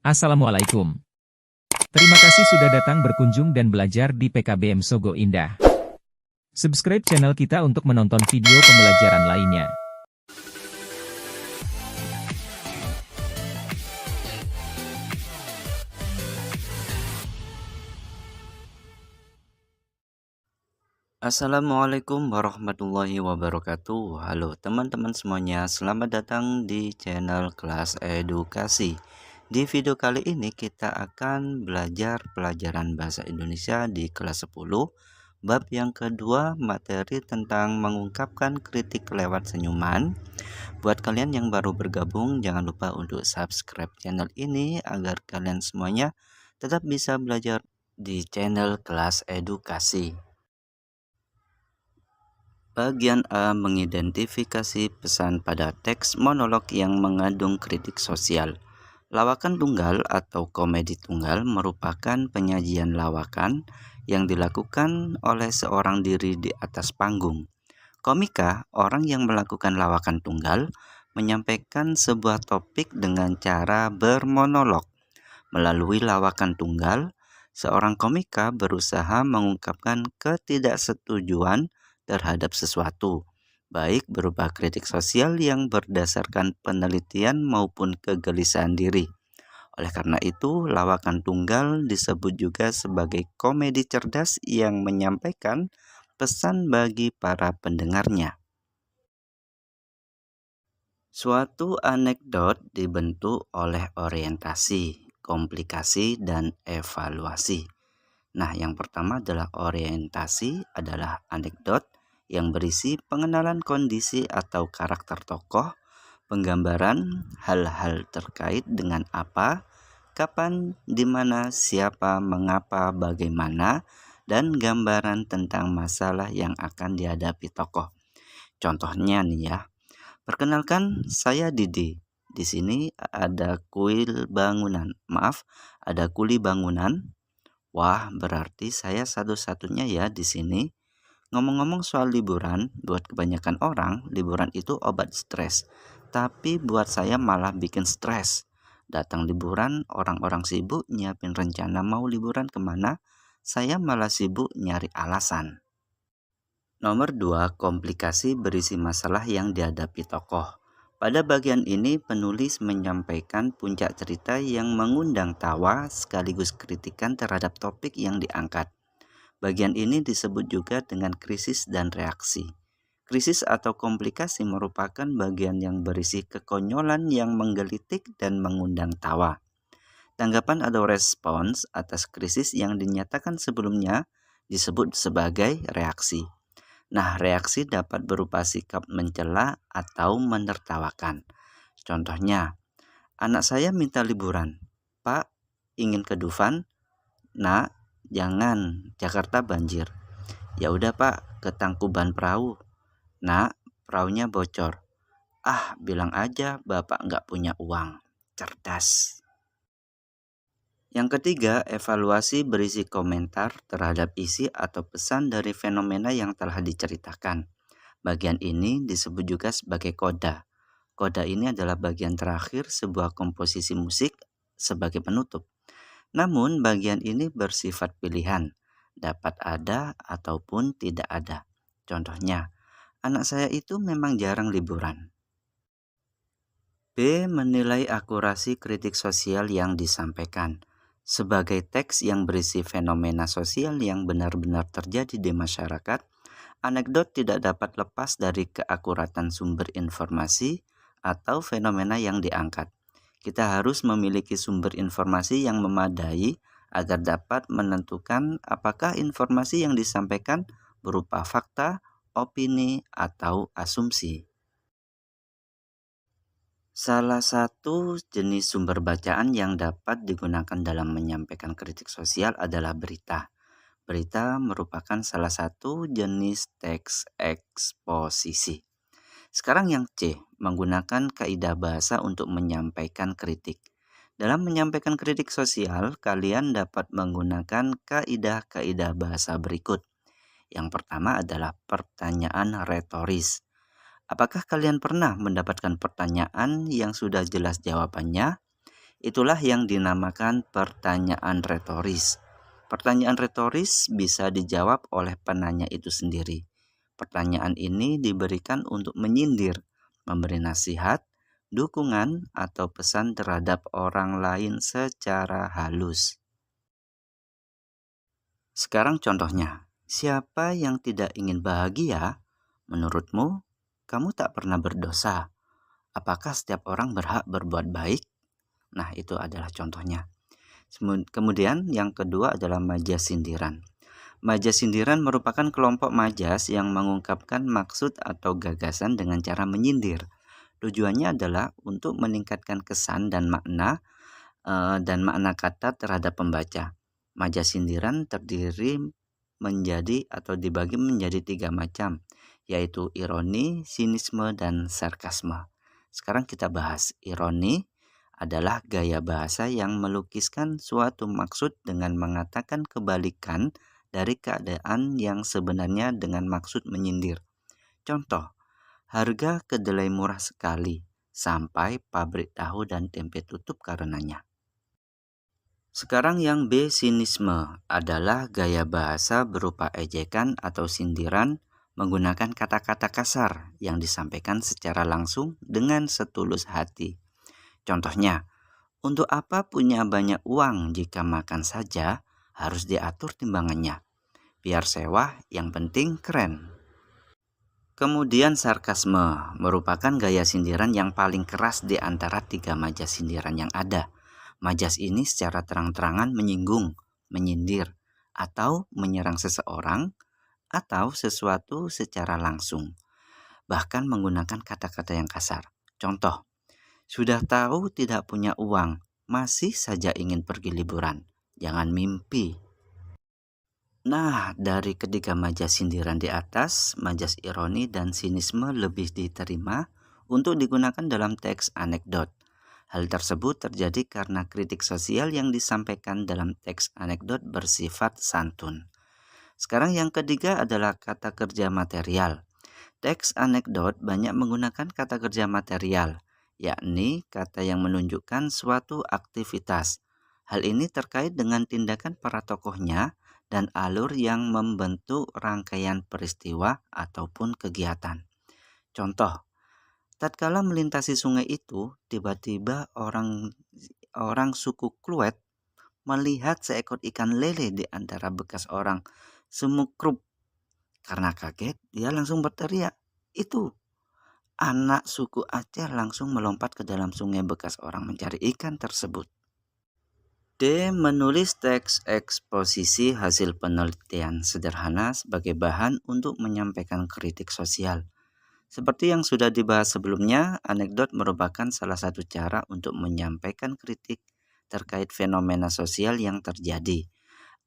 Assalamualaikum. Terima kasih sudah datang berkunjung dan belajar di PKBM Sogo Indah. Subscribe channel kita untuk menonton video pembelajaran lainnya. Assalamualaikum warahmatullahi wabarakatuh. Halo teman-teman semuanya, selamat datang di channel kelas edukasi. Di video kali ini kita akan belajar pelajaran bahasa Indonesia di kelas 10, bab yang kedua, materi tentang mengungkapkan kritik lewat senyuman. Buat kalian yang baru bergabung, jangan lupa untuk subscribe channel ini agar kalian semuanya tetap bisa belajar di channel kelas edukasi. Bagian A mengidentifikasi pesan pada teks monolog yang mengandung kritik sosial. Lawakan tunggal atau komedi tunggal merupakan penyajian lawakan yang dilakukan oleh seorang diri di atas panggung. Komika, orang yang melakukan lawakan tunggal, menyampaikan sebuah topik dengan cara bermonolog. Melalui lawakan tunggal, seorang komika berusaha mengungkapkan ketidaksetujuan terhadap sesuatu, baik berupa kritik sosial yang berdasarkan penelitian maupun kegelisahan diri. Oleh karena itu, lawakan tunggal disebut juga sebagai komedi cerdas yang menyampaikan pesan bagi para pendengarnya. Suatu anekdot dibentuk oleh orientasi, komplikasi, dan evaluasi. Nah, yang pertama adalah orientasi adalah anekdot yang berisi pengenalan kondisi atau karakter tokoh, penggambaran hal-hal terkait dengan apa, kapan, di mana, siapa, mengapa, bagaimana, dan gambaran tentang masalah yang akan dihadapi tokoh. Contohnya nih ya, perkenalkan saya Didi. Di sini ada kuil bangunan. Ada kuli bangunan. Wah, berarti saya satu-satunya ya di sini. Ngomong-ngomong soal liburan, buat kebanyakan orang, liburan itu obat stres. Tapi buat saya malah bikin stres. Datang liburan, orang-orang sibuk nyiapin rencana mau liburan kemana, saya malah sibuk nyari alasan. Nomor 2, komplikasi berisi masalah yang dihadapi tokoh. Pada bagian ini, penulis menyampaikan puncak cerita yang mengundang tawa sekaligus kritikan terhadap topik yang diangkat. Bagian ini disebut juga dengan krisis dan reaksi. Krisis atau komplikasi merupakan bagian yang berisi kekonyolan yang menggelitik dan mengundang tawa. Tanggapan atau respons atas krisis yang dinyatakan sebelumnya disebut sebagai reaksi. Nah, reaksi dapat berupa sikap mencela atau menertawakan. Contohnya, anak saya minta liburan. Pak, ingin ke Dufan? Nak, jangan, Jakarta banjir. Ya udah Pak, ke Tangkuban Perahu. Nak, perahunya bocor. Ah, bilang aja Bapak nggak punya uang. Cerdas. Yang ketiga, evaluasi berisi komentar terhadap isi atau pesan dari fenomena yang telah diceritakan. Bagian ini disebut juga sebagai koda. Koda ini adalah bagian terakhir sebuah komposisi musik sebagai penutup. Namun bagian ini bersifat pilihan, dapat ada ataupun tidak ada. Contohnya, anak saya itu memang jarang liburan. B. Menilai akurasi kritik sosial yang disampaikan. Sebagai teks yang berisi fenomena sosial yang benar-benar terjadi di masyarakat, anekdot tidak dapat lepas dari keakuratan sumber informasi atau fenomena yang diangkat. Kita harus memiliki sumber informasi yang memadai agar dapat menentukan apakah informasi yang disampaikan berupa fakta, opini, atau asumsi. Salah satu jenis sumber bacaan yang dapat digunakan dalam menyampaikan kritik sosial adalah berita. Berita merupakan salah satu jenis teks eksposisi. Sekarang yang C, menggunakan kaidah bahasa untuk menyampaikan kritik. Dalam menyampaikan kritik sosial, kalian dapat menggunakan kaidah-kaidah bahasa berikut. Yang pertama adalah pertanyaan retoris. Apakah kalian pernah mendapatkan pertanyaan yang sudah jelas jawabannya? Itulah yang dinamakan pertanyaan retoris. Pertanyaan retoris bisa dijawab oleh penanya itu sendiri. Pertanyaan ini diberikan untuk menyindir, memberi nasihat, dukungan, atau pesan terhadap orang lain secara halus. Sekarang contohnya, siapa yang tidak ingin bahagia? Menurutmu, kamu tak pernah berdosa. Apakah setiap orang berhak berbuat baik? Nah, itu adalah contohnya. Kemudian yang kedua adalah majas sindiran. Majas sindiran merupakan kelompok majas yang mengungkapkan maksud atau gagasan dengan cara menyindir. Tujuannya adalah untuk meningkatkan kesan dan makna kata terhadap pembaca. Majas sindiran terdiri dibagi menjadi 3 macam, yaitu ironi, sinisme, dan sarkasme. Sekarang kita bahas. Ironi adalah gaya bahasa yang melukiskan suatu maksud dengan mengatakan kebalikan dari keadaan yang sebenarnya dengan maksud menyindir. Contoh, harga kedelai murah sekali, sampai pabrik tahu dan tempe tutup karenanya. Sekarang yang B, sinisme, adalah gaya bahasa berupa ejekan atau sindiran menggunakan kata-kata kasar yang disampaikan secara langsung dengan setulus hati. Contohnya, untuk apa punya banyak uang jika makan saja harus diatur timbangannya. Biar sewah, yang penting keren. Kemudian sarkasme merupakan gaya sindiran yang paling keras di antara 3 majas sindiran yang ada. Majas ini secara terang-terangan menyinggung, menyindir, atau menyerang seseorang atau sesuatu secara langsung. Bahkan menggunakan kata-kata yang kasar. Contoh, sudah tahu tidak punya uang, masih saja ingin pergi liburan. Jangan mimpi. Nah, dari ketiga majas sindiran di atas, majas ironi dan sinisme lebih diterima untuk digunakan dalam teks anekdot. Hal tersebut terjadi karena kritik sosial yang disampaikan dalam teks anekdot bersifat santun. Sekarang yang ketiga adalah kata kerja material. Teks anekdot banyak menggunakan kata kerja material, yakni kata yang menunjukkan suatu aktivitas. Hal ini terkait dengan tindakan para tokohnya dan alur yang membentuk rangkaian peristiwa ataupun kegiatan. Contoh, tatkala melintasi sungai itu, tiba-tiba orang suku Kluet melihat seekor ikan lele di antara bekas orang Semukrup. Karena kaget, dia langsung berteriak, "Itu!" Anak suku Aceh langsung melompat ke dalam sungai bekas orang mencari ikan tersebut. D. Menulis teks eksposisi hasil penelitian sederhana sebagai bahan untuk menyampaikan kritik sosial. Seperti yang sudah dibahas sebelumnya, anekdot merupakan salah satu cara untuk menyampaikan kritik terkait fenomena sosial yang terjadi.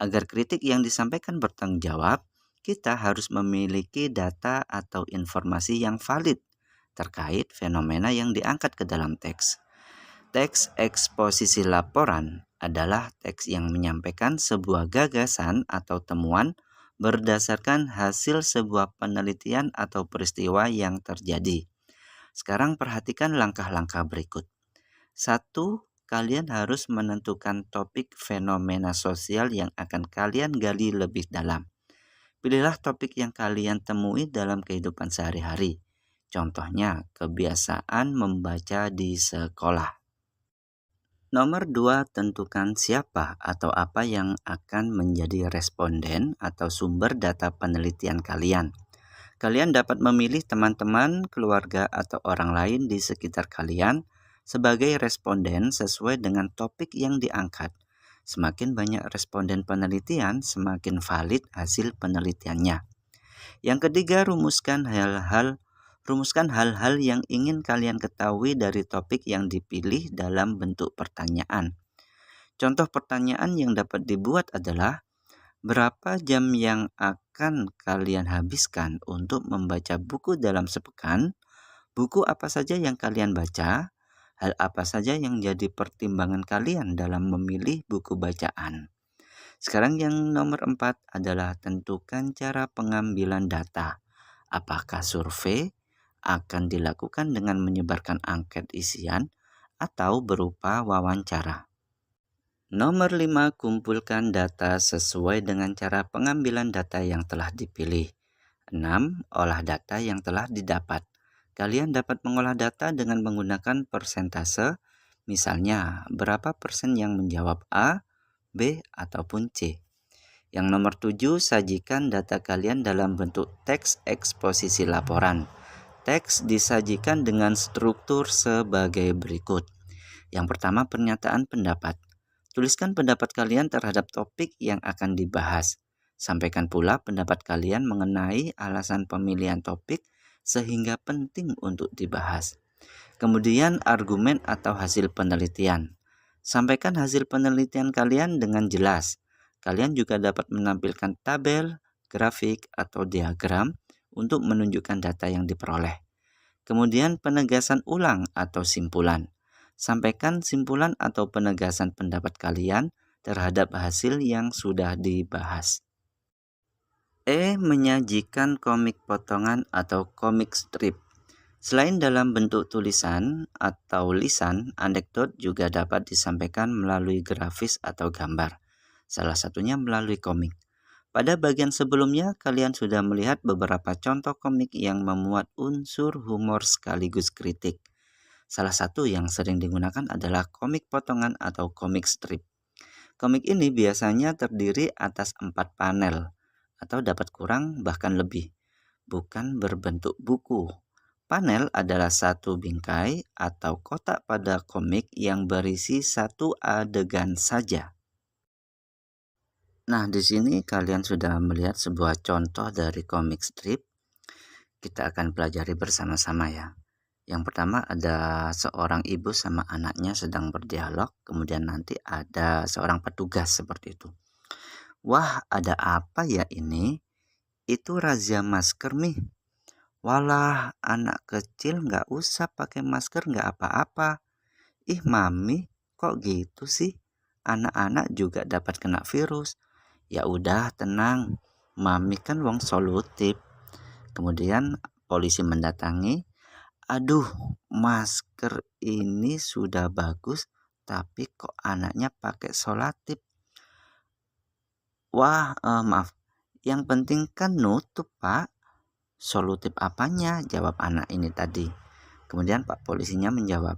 Agar kritik yang disampaikan bertanggung jawab, kita harus memiliki data atau informasi yang valid terkait fenomena yang diangkat ke dalam teks. Teks eksposisi laporan adalah teks yang menyampaikan sebuah gagasan atau temuan berdasarkan hasil sebuah penelitian atau peristiwa yang terjadi. Sekarang perhatikan langkah-langkah berikut. 1. Kalian harus menentukan topik fenomena sosial yang akan kalian gali lebih dalam. Pilihlah topik yang kalian temui dalam kehidupan sehari-hari. Contohnya, kebiasaan membaca di sekolah. Nomor 2, tentukan siapa atau apa yang akan menjadi responden atau sumber data penelitian kalian. Kalian dapat memilih teman-teman, keluarga, atau orang lain di sekitar kalian sebagai responden sesuai dengan topik yang diangkat. Semakin banyak responden penelitian, semakin valid hasil penelitiannya. Yang ketiga, rumuskan hal-hal yang ingin kalian ketahui dari topik yang dipilih dalam bentuk pertanyaan. Contoh pertanyaan yang dapat dibuat adalah, berapa jam yang akan kalian habiskan untuk membaca buku dalam sepekan? Buku apa saja yang kalian baca? Hal apa saja yang jadi pertimbangan kalian dalam memilih buku bacaan? Sekarang yang nomor 4 adalah tentukan cara pengambilan data. Apakah survei akan dilakukan dengan menyebarkan angket isian atau berupa wawancara. Nomor 5, kumpulkan data sesuai dengan cara pengambilan data yang telah dipilih. 6, olah data yang telah didapat. Kalian dapat mengolah data dengan menggunakan persentase, misalnya berapa persen yang menjawab A, B, ataupun C. Yang nomor 7, sajikan data kalian dalam bentuk teks eksposisi laporan. Teks disajikan dengan struktur sebagai berikut. Yang pertama, pernyataan pendapat. Tuliskan pendapat kalian terhadap topik yang akan dibahas. Sampaikan pula pendapat kalian mengenai alasan pemilihan topik sehingga penting untuk dibahas. Kemudian argumen atau hasil penelitian. Sampaikan hasil penelitian kalian dengan jelas. Kalian juga dapat menampilkan tabel, grafik, atau diagram untuk menunjukkan data yang diperoleh. Kemudian penegasan ulang atau simpulan. Sampaikan simpulan atau penegasan pendapat kalian terhadap hasil yang sudah dibahas. E. Menyajikan komik potongan atau komik strip. Selain dalam bentuk tulisan atau lisan, anekdot juga dapat disampaikan melalui grafis atau gambar. Salah satunya melalui komik. Pada bagian sebelumnya, kalian sudah melihat beberapa contoh komik yang memuat unsur humor sekaligus kritik. Salah satu yang sering digunakan adalah komik potongan atau komik strip. Komik ini biasanya terdiri atas 4 panel, atau dapat kurang bahkan lebih, bukan berbentuk buku. Panel adalah satu bingkai atau kotak pada komik yang berisi satu adegan saja. Nah, di sini kalian sudah melihat sebuah contoh dari komik strip. Kita akan pelajari bersama-sama ya. Yang pertama ada seorang ibu sama anaknya sedang berdialog, kemudian nanti ada seorang petugas seperti itu. Wah, ada apa ya ini? Itu razia masker nih. Walah, anak kecil nggak usah pakai masker nggak apa-apa. Ih mami, kok gitu sih? Anak-anak juga dapat kena virus. Ya udah tenang, mami kan wong solutif. Kemudian polisi mendatangi. Aduh, masker ini sudah bagus, tapi kok anaknya pakai solatif? Wah, maaf. Yang penting kan nutup, Pak. Solutif apanya? Jawab anak ini tadi. Kemudian Pak polisinya menjawab,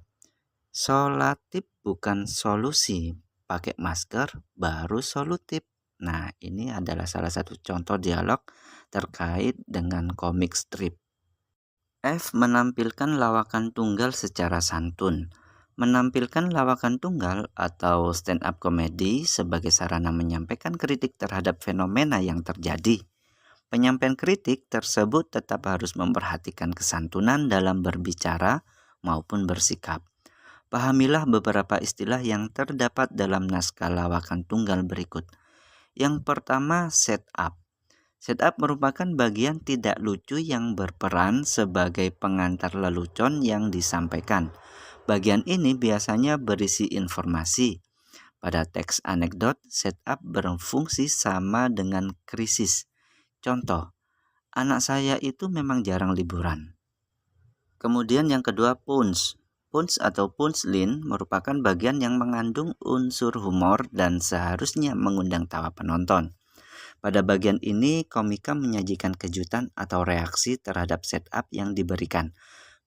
solatif bukan solusi. Pakai masker baru solutif. Nah, ini adalah salah satu contoh dialog terkait dengan komik strip. F. Menampilkan lawakan tunggal secara santun. Menampilkan lawakan tunggal atau stand up comedy sebagai sarana menyampaikan kritik terhadap fenomena yang terjadi. Penyampaian kritik tersebut tetap harus memperhatikan kesantunan dalam berbicara maupun bersikap. Pahamilah beberapa istilah yang terdapat dalam naskah lawakan tunggal berikut. Yang pertama, setup. Setup merupakan bagian tidak lucu yang berperan sebagai pengantar lelucon yang disampaikan. Bagian ini biasanya berisi informasi. Pada teks anekdot, setup berfungsi sama dengan krisis. Contoh, anak saya itu memang jarang liburan. Kemudian yang kedua, punch. Punch atau punchline merupakan bagian yang mengandung unsur humor dan seharusnya mengundang tawa penonton. Pada bagian ini, komika menyajikan kejutan atau reaksi terhadap setup yang diberikan.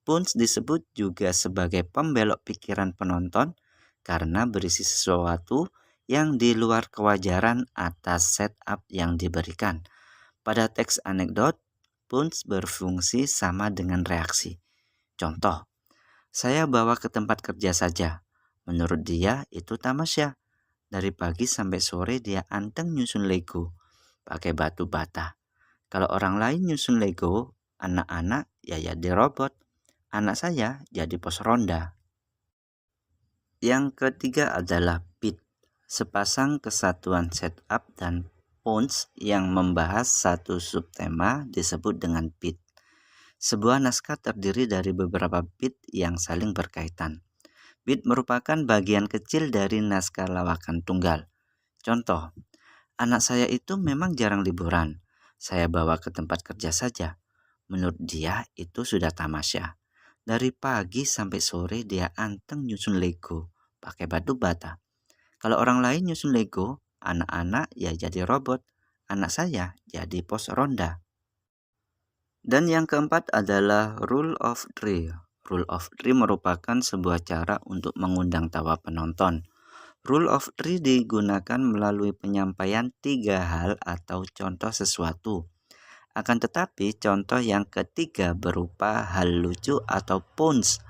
Punch disebut juga sebagai pembelok pikiran penonton karena berisi sesuatu yang di luar kewajaran atas setup yang diberikan. Pada teks anekdot, punch berfungsi sama dengan reaksi. Contoh, saya bawa ke tempat kerja saja. Menurut dia itu tamasya. Dari pagi sampai sore dia anteng nyusun Lego pakai batu bata. Kalau orang lain nyusun Lego, anak-anak ya jadi robot. Anak saya jadi pos ronda. Yang ketiga adalah beat. Sepasang kesatuan setup dan punch yang membahas satu subtema disebut dengan beat. Sebuah naskah terdiri dari beberapa beat yang saling berkaitan. Beat merupakan bagian kecil dari naskah lawakan tunggal. Contoh, anak saya itu memang jarang liburan. Saya bawa ke tempat kerja saja. Menurut dia itu sudah tamasya. Dari pagi sampai sore dia anteng nyusun Lego pakai batu bata. Kalau orang lain nyusun Lego, anak-anak ya jadi robot, anak saya jadi pos ronda. Dan yang keempat adalah rule of three. Rule of three merupakan sebuah cara untuk mengundang tawa penonton. Rule of three digunakan melalui penyampaian 3 hal atau contoh sesuatu. Akan tetapi contoh yang ketiga berupa hal lucu atau puns.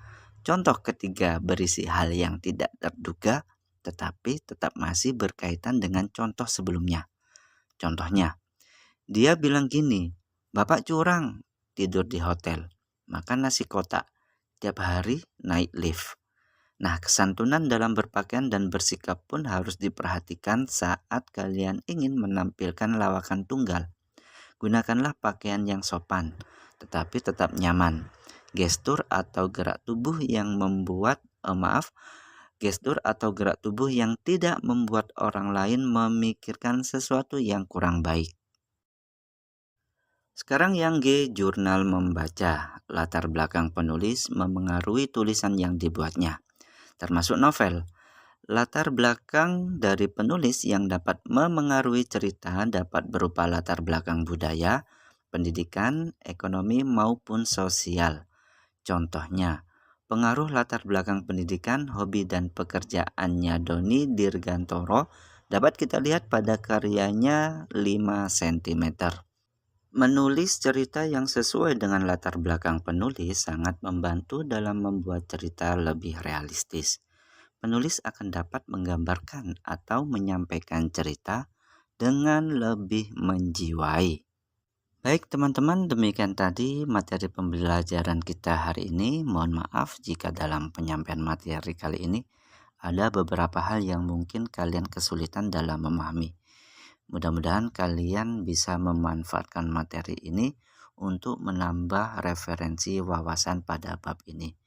Contoh ketiga berisi hal yang tidak terduga tetapi tetap masih berkaitan dengan contoh sebelumnya. Contohnya, dia bilang gini, "Bapak curang, tidur di hotel, makan nasi kotak, tiap hari naik lift." Nah, kesantunan dalam berpakaian dan bersikap pun harus diperhatikan saat kalian ingin menampilkan lawakan tunggal. Gunakanlah pakaian yang sopan, tetapi tetap nyaman. Gestur atau gerak tubuh yang gestur atau gerak tubuh yang tidak membuat orang lain memikirkan sesuatu yang kurang baik. Sekarang yang G, jurnal membaca. Latar belakang penulis memengaruhi tulisan yang dibuatnya, termasuk novel. Latar belakang dari penulis yang dapat memengaruhi cerita dapat berupa latar belakang budaya, pendidikan, ekonomi, maupun sosial. Contohnya, pengaruh latar belakang pendidikan, hobi, dan pekerjaannya Doni Dirgantoro dapat kita lihat pada karyanya 5 cm. Menulis cerita yang sesuai dengan latar belakang penulis sangat membantu dalam membuat cerita lebih realistis. Penulis akan dapat menggambarkan atau menyampaikan cerita dengan lebih menjiwai. Baik teman-teman, demikian tadi materi pembelajaran kita hari ini. Mohon maaf jika dalam penyampaian materi kali ini ada beberapa hal yang mungkin kalian kesulitan dalam memahami. Mudah-mudahan kalian bisa memanfaatkan materi ini untuk menambah referensi wawasan pada bab ini.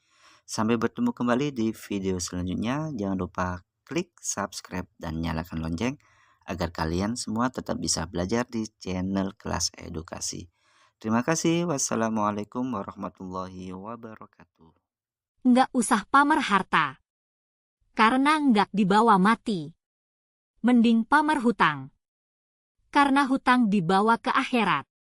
Sampai bertemu kembali di video selanjutnya. Jangan lupa klik subscribe dan nyalakan lonceng agar kalian semua tetap bisa belajar di channel Kelas Edukasi. Terima kasih. Wassalamualaikum warahmatullahi wabarakatuh. Nggak usah pamer harta. Karena nggak dibawa mati. Mending pamer hutang. Karena hutang dibawa ke akhirat.